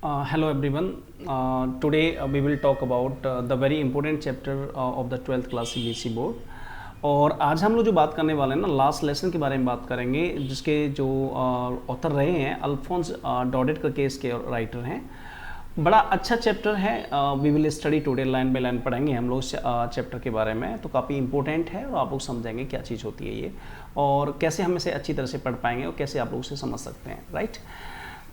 Hello everyone. Today we will talk about the very important chapter of the 12th class CBSE board. और आज हम लोग जो बात करने वाले हैं ना, लास्ट लेसन के बारे में बात करेंगे, जिसके जो ऑथर रहे हैं अल्फोंस डॉडेट का केस के राइटर हैं। बड़ा अच्छा चैप्टर है। We will study today, line by line पढ़ेंगे हम लोग चैप्टर के बारे में, तो काफ़ी इंपॉर्टेंट है और आप लोग समझेंगे क्या चीज़ होती है ये और कैसे हम इसे अच्छी तरह से पढ़ पाएंगे और कैसे आप लोग उसे समझ सकते हैं, राइट।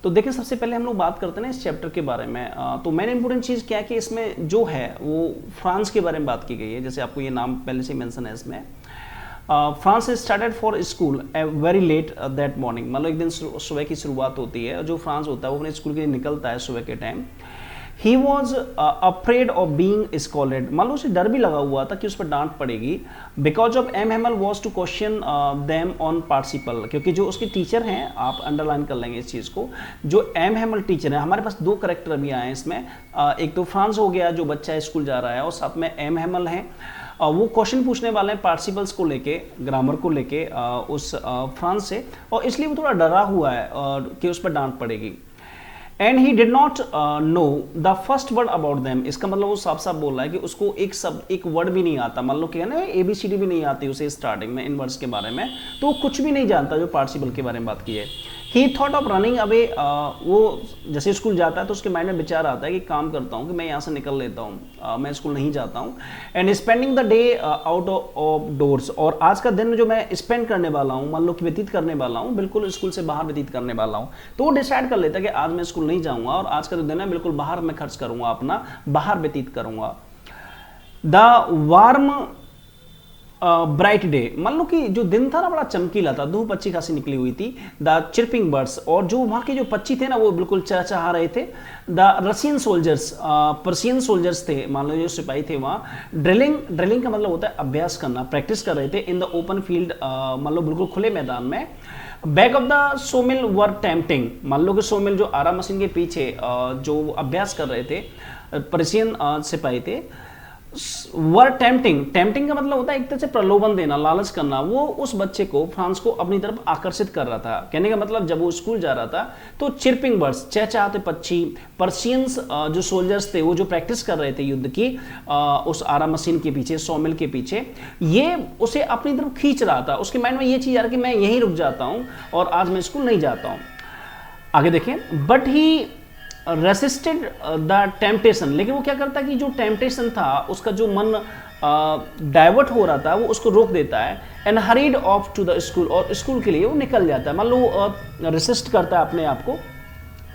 तो देखिए, सबसे पहले हम लोग बात करते हैं इस चैप्टर के बारे में। तो मेन इंपॉर्टेंट चीज़ क्या है कि इसमें जो है वो फ्रांस के बारे में बात की गई है। जैसे आपको ये नाम पहले से मेंशन है इसमें। France started for school very let that morning, मतलब एक दिन सुबह की शुरुआत होती है। जो फ्रांस होता है वो अपने स्कूल के लिए निकलता है सुबह के time. He was afraid of being scolded, मान लो उसे डर भी लगा हुआ था कि उस पर डांट पड़ेगी। Because of M Hamel was to question them on participle, क्योंकि जो उसके टीचर हैं, आप अंडरलाइन कर लेंगे इस चीज़ को, जो एम हेमल टीचर है। हमारे पास दो करेक्टर अभी आए हैं इसमें। एक तो फ्रांस हो गया जो बच्चा स्कूल जा रहा है, और साथ में एम हेमल है। वो क्वेश्चन पूछने वाले हैं पार्टिसिपल्स को लेके, ग्रामर को लेके उस फ्रांस से, और इसलिए वो थोड़ा डरा हुआ है कि उस पर डांट पड़ेगी। And he did not know the first word about them, इसका मतलब वो साफ साफ बोल रहा है कि उसको एक वर्ड भी नहीं आता। मान लो क्या है ना, ABCD भी नहीं आती उसे स्टार्टिंग में इन वर्ड्स के बारे में, तो वो कुछ भी नहीं जानता जो पार्टिसिपल के बारे में बात की है। ही थॉट ऑफ रनिंग अवे, वो जैसे स्कूल जाता है तो उसके माइंड में विचार आता है कि काम करता हूँ कि मैं यहाँ से निकल लेता हूँ, मैं स्कूल नहीं जाता हूँ। And spending the day out of doors, और आज का दिन जो मैं स्पेंड करने वाला हूँ, मान लो कि व्यतीत करने वाला हूँ, बिल्कुल स्कूल से बाहर व्यतीत करने वाला हूँ। तो वो डिसाइड कर लेता है कि आज मैं स्कूल नहीं जाऊँगा और आज का जो दिन है बिल्कुल बाहर मैं खर्च करूँगा, अपना बाहर व्यतीत करूँगा। द वार्म ब्राइट डे, मान लो कि जो दिन था ना बड़ा चमकीला था, धूप अच्छी खासी निकली हुई थी। द चिरपिंग बर्ड्स, और जो वहाँ के जो पक्षी थे ना वो बिल्कुल चहचहा रहे थे। The Russian soldiers, Persian soldiers थे, मान लो जो सिपाही थे वहाँ। ड्रिलिंग का मतलब होता है अभ्यास करना, प्रैक्टिस कर रहे थे। इन द ओपन फील्ड, मान लो बिल्कुल खुले मैदान में। Back of the Somil were tempting, मान लो कि सोमिल जो आरा मशीन के पीछे जो अभ्यास कर रहे थे पर्शियन सिपाही थे, वर टेम्पटिंग का मतलब होता है एक तरह से प्रलोभन देना, लालच करना। वो उस बच्चे को, फ्रांस को, अपनी तरफ आकर्षित कर रहा था। कहने का मतलब जब वो स्कूल जा रहा था तो चिरपिंग बर्ड्स, चहचहाते पक्षी, पर्शियंस जो सोल्जर्स थे वो जो प्रैक्टिस कर रहे थे युद्ध की उस आरा मशीन के पीछे, सॉमिल के पीछे, ये उसे अपनी तरफ खींच रहा था। उसके माइंड में ये चीज़ आ रही कि मैं यहीं रुक जाता हूँ और आज मैं स्कूल नहीं जाता हूँ। आगे देखें, but he resisted the temptation, लेकिन वो क्या करता है कि जो टेम्पटेशन था, उसका जो मन डाइवर्ट हो रहा था, वो उसको रोक देता है। And hurried off to the school, और स्कूल के लिए वो निकल जाता है। मान लो रेसिस्ट करता है अपने आप को,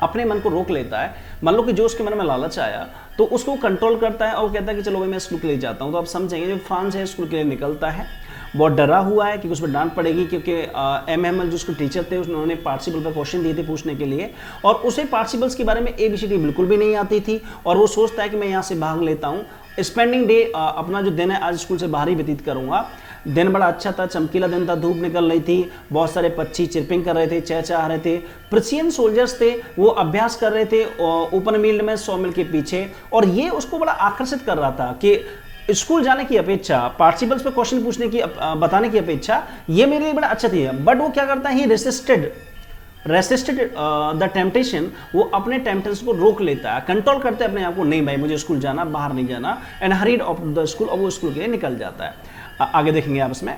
अपने मन को रोक लेता है। मान लो कि जो उसके मन में लालच आया तो उसको कंट्रोल करता है और कहता है कि चलो भाई मैं स्कूल के लिए जाता हूँ। तो आप समझेंगे जो फ्रांस है स्कूल के लिए निकलता है, बहुत डरा हुआ है कि उस पर डांट पड़ेगी, क्योंकि एम एम एल जो उसके टीचर थे उन्होंने पार्टिसिपल पर क्वेश्चन दिए थे पूछने के लिए, और उसे पार्टिसिपल्स के बारे में ABCD बिल्कुल भी नहीं आती थी। और वो सोचता है कि मैं यहाँ से भाग लेता हूँ, स्पेंडिंग डे, अपना जो दिन है आज स्कूल से बाहर ही व्यतीत करूँगा। दिन बड़ा अच्छा था, चमकीला दिन था, धूप निकल रही थी, बहुत सारे पक्षी चिरपिंग कर रहे थे, चहचहा रहे थे। पर्शियन सोल्जर्स थे, वो अभ्यास कर रहे थे ओपन फील्ड में सॉमिल के पीछे, और ये उसको बड़ा आकर्षित कर रहा था कि स्कूल जाने की अपेक्षा, पार्टिसिपल्स पे क्वेश्चन पूछने की, बताने की अपेक्षा ये मेरे लिए बड़ा अच्छा थी। बट वो क्या करता है, ही रेसिस्टेड द टेम्पटेशन, वो अपने टेम्पटेशन को रोक लेता है, कंट्रोल करते हैं अपने आप को, नहीं भाई मुझे स्कूल जाना, बाहर नहीं जाना। And hurried of the school, और वो स्कूल के लिए निकल जाता है। आगे देखेंगे आप इसमें।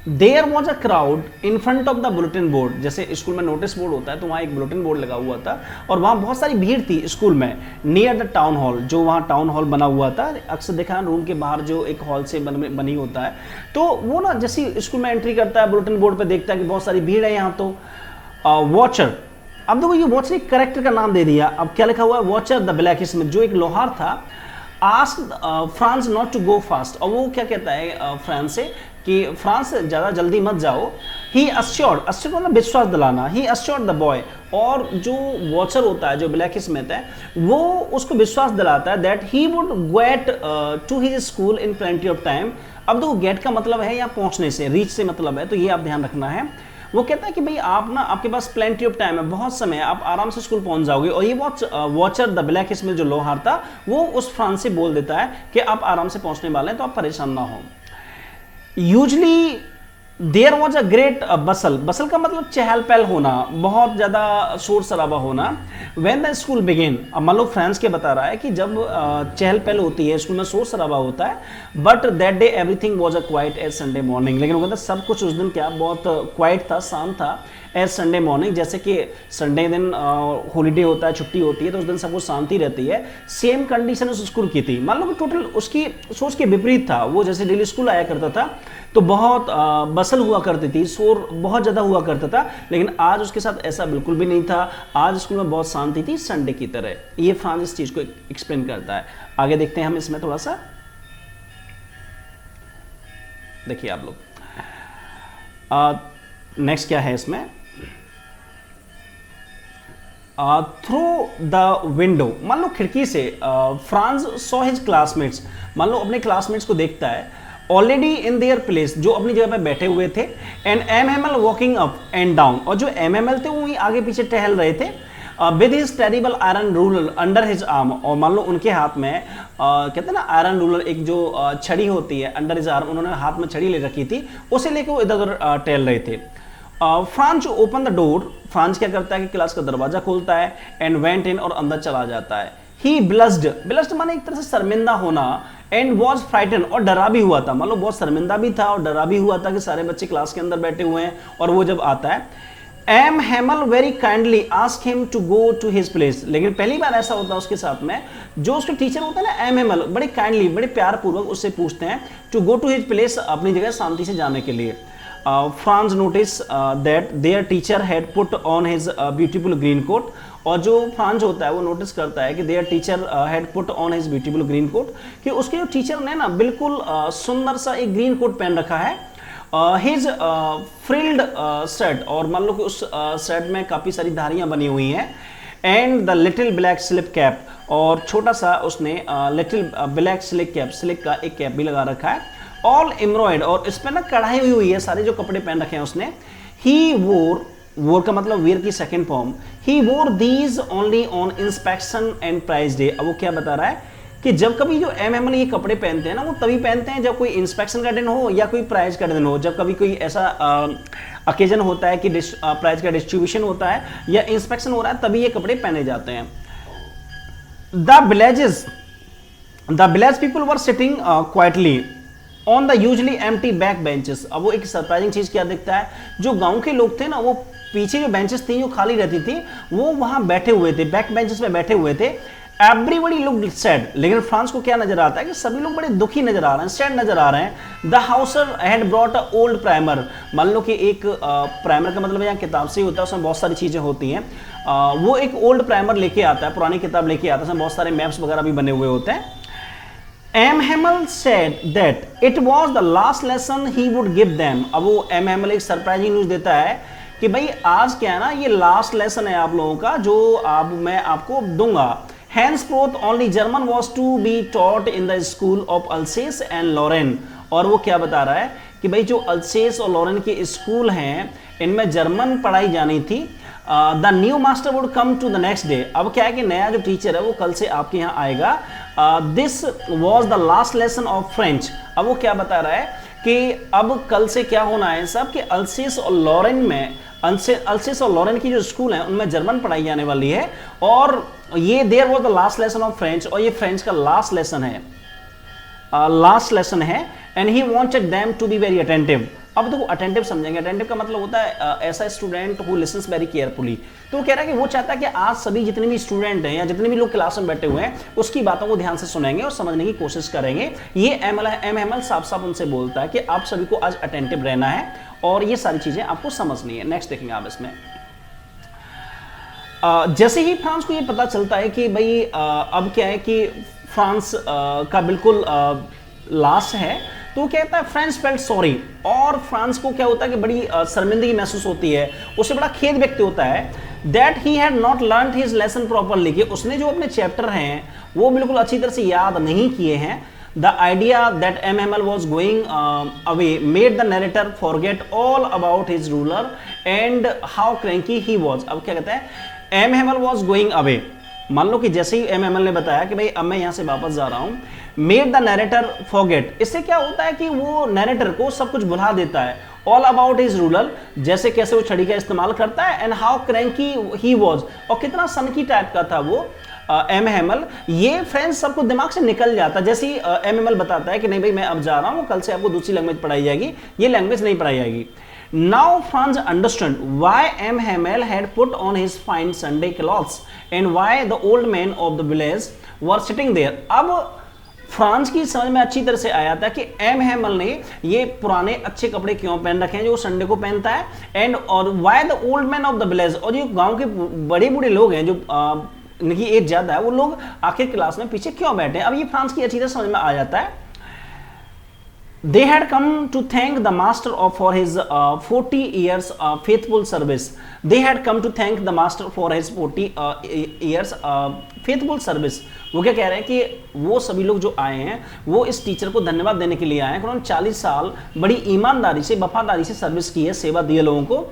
There was a crowd in front of the bulletin board, जैसे स्कूल में नोटिस बोर्ड होता है तो वहाँ एक बुलेटिन बोर्ड लगा हुआ था, और वहाँ बहुत सारी भीड़ थी स्कूल में। नियर द टाउन हॉल, जो वहाँ टाउन हॉल बना हुआ था, अक्सर देखा रूम के बाहर जो एक हॉल से बनी होता है, तो वो ना जैसे स्कूल में एंट्री करता है बुलेटिन बोर्ड पर देखता है कि बहुत सारी भीड़ है यहाँ। तो वॉचर, अब देखो ये वॉचर एक करेक्टर का नाम दे दिया। अब क्या लिखा हुआ है, वॉचर द ब्लैक स्मिथ, जो एक लोहार था, asked Franz not to go fast, और वो क्या कहता है फ्रांस से कि फ्रांस ज़्यादा जल्दी मत जाओ। ही अस्योर्ड मतलब विश्वास दिलाना, ही अस्योर्ड द बॉय, और जो वॉचर होता है, जो ब्लैक स्मिथ है, वो उसको विश्वास दिलाता है that he would get to his school in plenty of time. अब देखो गेट का मतलब है यहाँ पहुँचने से, रीच से मतलब है, तो ये आप ध्यान रखना है। वो कहता है कि भाई आप ना, आपके पास प्लेंटी ऑफ टाइम है, बहुत समय है, आप आराम से स्कूल पहुंच जाओगे। और ये वॉचर द ब्लैक स्मिथ जो लोहार था, वो उस फ्रांस से बोल देता है कि आप आराम से पहुंचने वाले हैं, तो आप परेशान ना हो। Usually there was a great bustle, bustle का मतलब चहल पहल होना, बहुत ज़्यादा शोर शराबा होना। व्हेन द स्कूल बिगेन, अब मान लो फ्रांस के बता रहा है कि जब चहल पहल होती है, स्कूल में शोर शराबा होता है, but that day everything was a quiet as Sunday morning, लेकिन वो कहता है सब कुछ उस दिन क्या बहुत क्वाइट था, शांत था, एज संडे मॉर्निंग, जैसे कि संडे दिन हॉलीडे होता है, छुट्टी होती है, तो उस दिन सब कुछ शांति रहती है। सेम कंडीशन उस स्कूल की थी, मान लो कि टोटल उसकी सोच के विपरीत था। वो जैसे डेली स्कूल आया करता था तो बहुत बसल हुआ करती थी, शोर बहुत ज़्यादा हुआ करता था, लेकिन आज उसके साथ ऐसा बिल्कुल भी नहीं था। आज स्कूल में बहुत शांति थी, संडे की तरह। ये फ्रांस इस चीज़ को एक्सप्लेन करता है। आगे देखते हैं हम इसमें थोड़ा सा, देखिए आप लोग नेक्स्ट क्या है इसमें, थ्रू द विंडो, मान लो खिड़की से फ्रांस सॉ हिज क्लासमेट्स, मान लो अपने क्लासमेट्स को देखता है, ऑलरेडी इन देयर प्लेस, जो अपनी जगह पे बैठे हुए थे, and MML walking up and down, और जो एमएमएल थे वो आगे पीछे टहल रहे थे, with his terrible iron ruler under his arm, और मान लो उनके हाथ में कहते हैं ना आयरन रूलर, एक जो छड़ी होती है, अंडर हिज आर्म, उन्होंने हाथ में छड़ी ले रखी थी, उसे लेकर वो इधर उधर टहल रहे थे। France open the door, France क्या करता है कि क्लास का दरवाजा खोलता है, एंड वेंट इन, और अंदर चला जाता है। ही ब्लस्ड, ब्लस्ड माने एक तरह से शर्मिंदा होना, एंड वॉज फ्राइटन, और डरा भी हुआ था, मान लो बहुत शर्मिंदा भी था और डरा भी हुआ था कि सारे बच्चे क्लास के अंदर बैठे हुए हैं, और वो जब आता है, M Hamel very kindly ask him to go to his place, लेकिन पहली बार ऐसा होता है उसके साथ में, जो उसके टीचर होता है ना एम हेमल, बड़े काइंडली, बड़े प्यार पूर्वक उससे पूछते हैं to go to his place, अपनी जगह शांति से जाने के लिए। Franz notice that their teacher had put on his beautiful green coat, और जो फ्रांस होता है वो नोटिस करता है कि their teacher had put on his beautiful green coat, कि उसके जो टीचर ने ना बिल्कुल सुंदर सा एक ग्रीन कोट पहन रखा है, हिज फ्रिल्ड शर्ट, और मान लो कि उस शर्ट में काफ़ी सारी धारियाँ बनी हुई हैं, and the little black slip cap, और छोटा सा उसने little black slick cap, slick का एक कैप भी लगा रखा है, ऑल एम्ब्रॉयड, और इस पर ना कढ़ाई हुई है, सारे जो कपड़े पहन रखे हैं उसने। ही वोर का मतलब वेयर की second form, he wore these only on inspection and prize day. अब वो क्या बता रहा है कि जब कभी जो एमएमएल ये कपड़े पहनते हैं ना, वो तभी पहनते हैं जब कोई इंस्पेक्शन का दिन हो या कोई प्राइज का दिन हो, जब कभी कोई ऐसा ओकेजन होता है कि प्राइज का डिस्ट्रीब्यूशन होता है या इंस्पेक्शन हो रहा है, तभी ये कपड़े पहने जाते हैं। The village people were sitting quietly on the usually empty back benches. अब वो एक सरप्राइजिंग चीज क्या दिखता है, जो गांव के लोग थे ना, वो पीछे जो बेंचेस थी जो खाली रहती थी, वो वहां बैठे हुए थे, बैक बेंचेस पे बैठे हुए थे। एवरीबडी लुक्ड सैड, लेकिन फ्रांस को क्या नजर आता है कि सभी लोग बड़े दुखी नजर आ रहे हैं, सैड नजर आ रहे हैं। The Hauser had brought a old primer, मान लो कि एक प्राइमर का मतलब यहाँ किताब से ही होता है, उसमें बहुत सारी चीजें होती हैं। वो एक ओल्ड प्राइमर लेके आता है, पुरानी किताब लेके आता है, उसमें बहुत सारे मैप्स वगैरह भी बने हुए होते हैं। M Hamel said that it was the last lesson he would give them. अब वो एम हेमल एक सरप्राइजिंग न्यूज देता है कि भाई आज क्या है ना, ये लास्ट लेसन है आप लोगों का, जो अब मैं आपको दूंगा। Henceforth only German was to be taught in the school of Alsace and Lorraine। और वो क्या बता रहा है कि भाई जो अल्सेस और लॉरेन के स्कूल हैं, इनमें जर्मन पढ़ाई जानी थी। The new master would come to the next day. अब क्या है कि नया जो टीचर है वो कल से आपके यहाँ आएगा। This was the last lesson of French. अब वो क्या बता रहा है कि अब कल से क्या होना है सब, कि अल्सेस और लॉरेन में, अल्सेस और लॉरेन की जो स्कूल है उनमें जर्मन पढ़ाई जाने वाली है, और ये there was the last lesson of French, और ये फ्रेंच का लास्ट लेसन है, लास्ट लेसन है। And he wanted them to be very attentive. अब तो अटेंटिव समझेंगे, अटेंटिव का मतलब होता है ऐसा student who lessons very carefully. तो वो कह रहा है कि वो चाहता है कि आज सभी जितने भी स्टूडेंट हैं या जितने भी लोग क्लास में बैठे हुए हैं उसकी बातों को ध्यान से सुनेंगे और समझने की कोशिश करेंगे। ये एम हेमल साफ साफ उनसे बोलता है कि आप सभी को आज अटेंटिव रहना है और ये सारी चीजें आपको समझनी है। नेक्स्ट देखेंगे आप इसमें। जैसे ही फ्रांस को ये पता चलता है कि भाई अब क्या है कि फ्रांस का बिल्कुल लास्ट है, तो कहता है फ्रेंच फेल्ट सॉरी। और फ्रांस को क्या होता है कि बड़ी शर्मिंदगी महसूस होती है, उसे बड़ा खेद व्यक्त होता है that he had not learn his lesson properly, कि उसने जो अपने चैप्टर हैं वो बिल्कुल अच्छी तरह से याद नहीं किए हैं। The idea that MML was going away made the narrator forget all about his ruler and how cranky he was। अब क्या कहता है, MML was going away, मान लो कि जैसे ही MML ने बताया कि भाई अब मैं यहाँ से वापस जा रहा हूँ, made the narrator forget, इससे क्या होता है कि वो नैरेटर को सब कुछ भुला देता है ऑल अबाउट हिज रूरल, जैसे कैसे वो छड़ी का इस्तेमाल करता है, and how cranky he was, और कितना सनकी टाइप का था वो एम हैमल। ये फ्रेंड्स सबको दिमाग से निकल जाता है, जैसे एम हैमल बताता है कि नहीं भाई मैं अब जा रहा हूँ, कल से आपको दूसरी लैंग्वेज पढ़ाई जाएगी, ये लैंग्वेज नहीं पढ़ाई जाएगी। Now Franz understood why M. Hamel had put on his fine Sunday clothes and why the old men of the village were sitting there. अब फ्रांस की समझ में अच्छी तरह से आया था कि एम हैमल ने ये पुराने अच्छे कपड़े क्यों पहन रखे हैं जो संडे को पहनता है, एंड और why the old man of the village, और जो गांव के बड़े बूढ़े लोग हैं जो इनकी एज ज्यादा है, वो लोग आखिर क्लास में पीछे क्यों बैठे हैं। अब ये फ्रांस की अच्छी तरह समझ में आ जाता है। They had come to thank the master for his 40 years faithful service. They had come to thank the master for his 40 years faithful service. वो क्या कह रहे हैं कि वो सभी लोग जो आए हैं वो इस टीचर को धन्यवाद देने के लिए आए हैं, उन्होंने 40 साल बड़ी ईमानदारी से वफादारी से सर्विस की है, सेवा दी है लोगों को।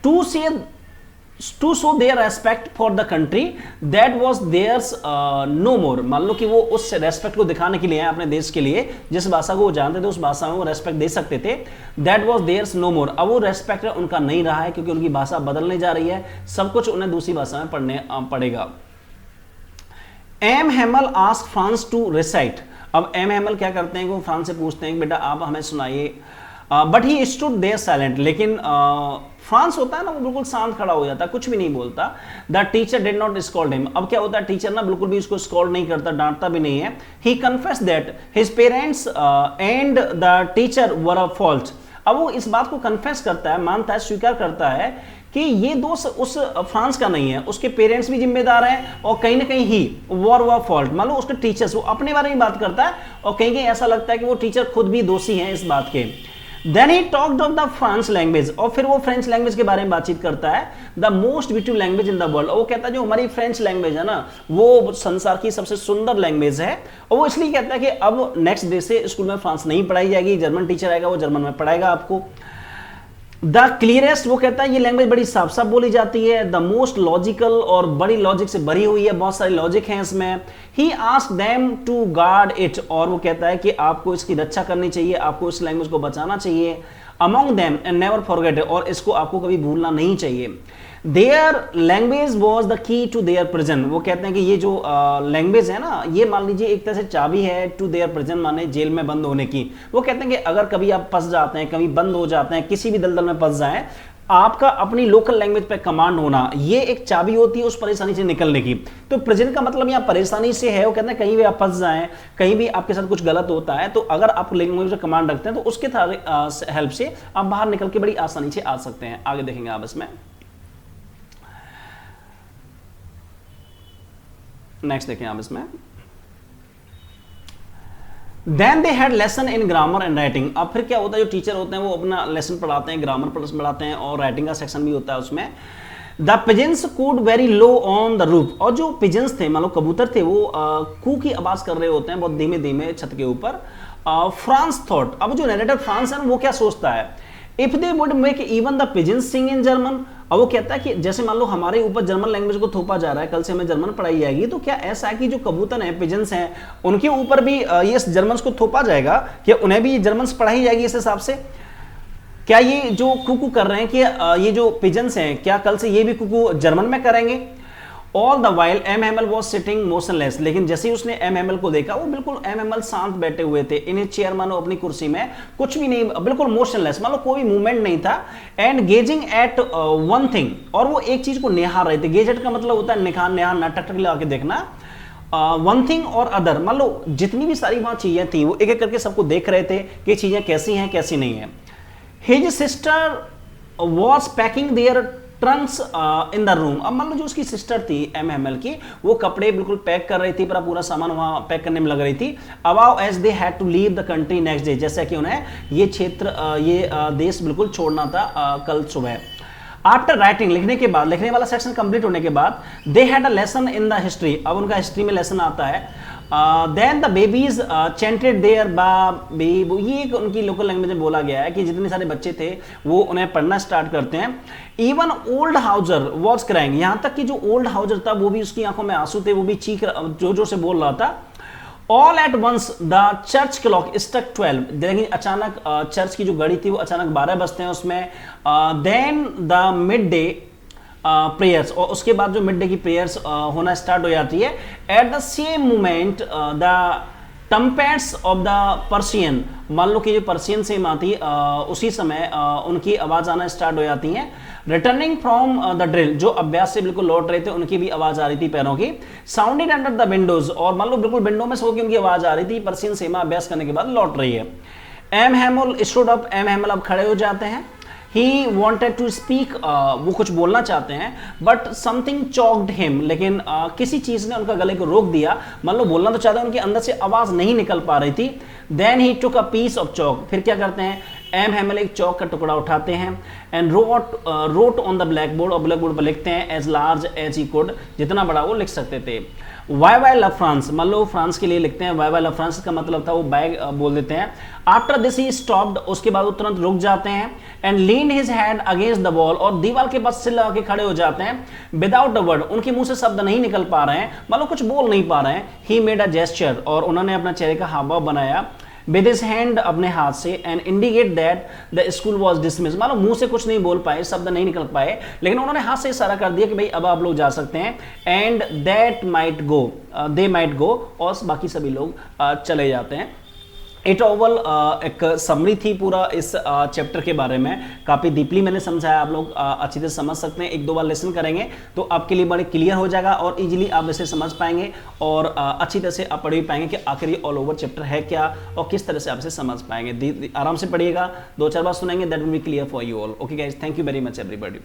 To show their respect for the country that was theirs no more, मान लो कि वो उस रेस्पेक्ट को दिखाने के लिए हैं अपने देश के लिए, जिस भाषा को वो जानते थे उस भाषा में वो रेस्पेक्ट दे सकते थे, दैट वॉज देयर्स नो मोर। अब वो रेस्पेक्ट उनका नहीं रहा है क्योंकि उनकी भाषा बदलने जा रही है, सब कुछ उन्हें दूसरी भाषा में पढ़ने पड़ेगा। M Hamel ask Franz to recite, अब एम हैमल क्या करते हैं कि वो फ्रांस से पूछते हैं कि बेटा आप हमें सुनाइए, but he stood there silent, लेकिन फ्रांस होता है ना वो बिल्कुल शांत खड़ा हो जाता है, कुछ भी नहीं बोलता। The teacher did not scold him, अब क्या होता है टीचर ना बिल्कुल भी उसको स्कॉल्ड नहीं करता, डांटता भी नहीं है। He confess that his parents and the teacher were a fault, अब वो इस बात को कन्फेस करता है, मानता है, स्वीकार करता है कि ये दोष उस फ्रांस का नहीं है, उसके पेरेंट्स भी जिम्मेदार हैं और कहीं ना कहीं ही वर फॉल्ट, मान लो उसके टीचर्स, वो अपने बारे में बात करता है और कहीं कहीं ऐसा लगता है कि वो टीचर खुद भी दोषी हैं इस बात के। Then he talked of the French language, और फिर वो फ्रेंच लैंग्वेज के बारे में बातचीत करता है, the most beautiful language in the world, और वो कहता है जो हमारी फ्रेंच लैंग्वेज है ना वो संसार की सबसे सुंदर लैंग्वेज है, और वो इसलिए कहता है कि अब नेक्स्ट डे से स्कूल में फ्रांस नहीं पढ़ाई जाएगी, जर्मन टीचर आएगा वो जर्मन में पढ़ाएगा आपको। द क्लियरेस्ट, वो कहता है ये लैंग्वेज बड़ी साफ साफ बोली जाती है, द मोस्ट लॉजिकल, और बड़ी लॉजिक से भरी हुई है, बहुत सारी लॉजिक है इसमें। He ask them to guard it, और वो कहता है कि आपको इसकी रक्षा करनी चाहिए, आपको इस लैंग्वेज को बचाना चाहिए। Among them and never forget, और इसको आपको कभी भूलना नहीं चाहिए। Their language was the key to their prison, वो कहते हैं कि ये जो लैंग्वेज है ना ये मान लीजिए एक तरह से चाबी है टू देयर प्रिजन, माने जेल में बंद होने की। वो कहते हैं कि अगर कभी आप फंस जाते हैं, कभी बंद हो जाते हैं, किसी भी दलदल में फंस जाएं, आपका अपनी लोकल लैंग्वेज पे कमांड होना ये एक चाबी होती है उस परेशानी से निकलने की। तो प्रेजेंट का मतलब यहाँ परेशानी से है, वो कहते हैं कहीं भी आप फंस जाएं, कहीं भी आपके साथ कुछ गलत होता है, तो अगर आप लैंग्वेज पे कमांड रखते हैं तो उसके हेल्प से आप बाहर निकल के बड़ी आसानी से आ सकते हैं। आगे देखेंगे आप इसमें, नेक्स्ट देखें आप इसमें। Then they had lesson in grammar and writing, अब फिर क्या होता है जो टीचर होते हैं वो अपना लेसन पढ़ाते हैं, ग्रामर पढ़ाते हैं और राइटिंग का सेक्शन भी होता है उसमें। The pigeons cooed very low on the roof, और जो पिजन्स थे मान लो कबूतर थे वो कू की आवाज कर रहे होते हैं बहुत धीमे धीमे छत के ऊपर। फ्रांस थॉट, अब जो नरेटर फ्रांस है वो क्या सोचता है, if they would make even the pigeons sing in German, अब वो कहता है कि जैसे मान लो हमारे ऊपर जर्मन लैंग्वेज को थोपा जा रहा है, कल से हमें जर्मन पढ़ाई जाएगी, तो क्या ऐसा है कि जो कबूतर हैं, पिजन्स हैं, उनके ऊपर भी ये जर्मन को थोपा जाएगा, क्या उन्हें भी जर्मन पढ़ाई जाएगी इस हिसाब से? क्या ये जो कुकू कर रहे हैं कि ये जो पिजन्स हैं क्या कल से ये भी कुकू जर्मन में करेंगे? All the while M Hamel was sitting motionless, लेकिन जैसे ही उसने एम हैमल को देखा वो बिल्कुल एम हैमल शांत बैठे हुए थे इन ए चेयर, मानो अपनी कुर्सी में, कुछ भी नहीं, बिल्कुल मोशनलेस, मानो कोई मूवमेंट नहीं था। And gazing at one thing, और वो एक चीज को निहार रहे थे। गेजेट का मतलब होता है निहारना, टक लगा के देखना। वन थिंग और अदर, मान लो जितनी भी सारी वहां चीजें थी वो एक एक करके सबको देख रहे थे कि चीजें कैसी हैं कैसी नहीं है। His sister was packing their trunks in the room, अब मान लो जो उसकी सिस्टर थी एम हैमल की, वो कपड़े बिल्कुल पैक कर रही थी, पूरा सामान वहां पैक करने में लग रही थी। About as they had to leave the country next day, जैसा कि उन्हें ये क्षेत्र देश बिल्कुल छोड़ना था कल सुबह। आफ्टर राइटिंग, लिखने के बाद, लिखने वाला सेक्शन कंप्लीट होने के बाद, they had a lesson in the history, अब उनका हिस्ट्री में लेसन आता है। Then the babies chanted their बेबू, ये उनकी लोकल लैंग्वेज में बोला गया है कि जितने सारे बच्चे थे वो उन्हें पढ़ना स्टार्ट करते हैं। Even old Houser was crying, यहां तक कि जो ओल्ड हाउजर था वो भी उसकी आंखों में आंसू थे, वो भी चीख जोर जोर से बोल रहा था। All at once the church clock struck 12, देखिए अचानक चर्च की जो घड़ी थी वो अचानक 12 बजते हैं उसमें. Then the mid day prayers, और उसके बाद जो मिड डे की प्रेयर्स होना स्टार्ट हो जाती है. At the same moment the trumpets of the Persian, मान लो कि जो पर्सियन सेम आती उसी समय उनकी आवाज आना स्टार्ट हो जाती है. रिटर्निंग फ्रॉम द ड्रिल, जो अभ्यास से बिल्कुल लौट रहे थे उनकी भी आवाज आ रही थी पैरों की. साउंडेड अंडर द विंडोज, और मान लो बिल्कुल विंडो में सो के उनकी आवाज आ रही थी, पर्सियन सेमा अभ्यास करने के बाद लौट रही है. M Hamel stood up, M Hamel अब खड़े हो जाते हैं. He wanted to speak, वो कुछ बोलना चाहते हैं, but something choked him, लेकिन किसी चीज ने उनका गले को रोक दिया. मान लो बोलना तो चाहते हैं, उनके अंदर से आवाज नहीं निकल पा रही थी. Then he took a piece of chalk, फिर क्या करते हैं, एम हैमल एक चौक का टुकड़ा उठाते हैं. And wrote on the black board, और ब्लैक बोर्ड पर लिखते हैं as large as he could, जितना बड़ा वो लिख सकते थे. वाई वाई लव फ्रांस, मान लो फ्रांस के लिए लिखते हैं वाई वाई लव फ्रांस, का मतलब था वो बैग बोल देते हैं. आफ्टर दिस ही स्टॉप्ड, उसके बाद वो तुरंत रुक जाते हैं. And lean his hand against the wall, और दीवार के पास सिर लगा के खड़े हो जाते हैं. विदाउट अ वर्ड, उनके मुंह से शब्द नहीं निकल पा रहे हैं, मान लो कुछ बोल नहीं पा रहे हैं. ही मेड अ जेस्चर, और उन्होंने अपना चेहरे का हाव भाव बनाया. विद हिज हैंड, अपने हाथ से. And indicate that the school was dismiss, मानो मुंह से कुछ नहीं बोल पाए, शब्द नहीं निकल पाए, लेकिन उन्होंने हाथ से इशारा कर दिया कि भाई अब आप लोग जा सकते हैं. And that might go, they might go, और बाकी सभी लोग चले जाते हैं. इट ओवल एक समरी थी पूरा इस चैप्टर के बारे में, काफ़ी डीपली मैंने समझाया, आप लोग अच्छी तरह समझ सकते हैं. एक दो बार लेसन करेंगे तो आपके लिए बड़े क्लियर हो जाएगा, और इजीली आप इसे समझ पाएंगे, और अच्छी तरह से आप पढ़ भी पाएंगे कि आखिर ये ऑल ओवर चैप्टर है क्या, और किस तरह से आप इसे समझ पाएंगे. आराम से पढ़िएगा, 2-4 बार सुनेंगे, that will be clear for you all. Okay guys, thank you very much everybody.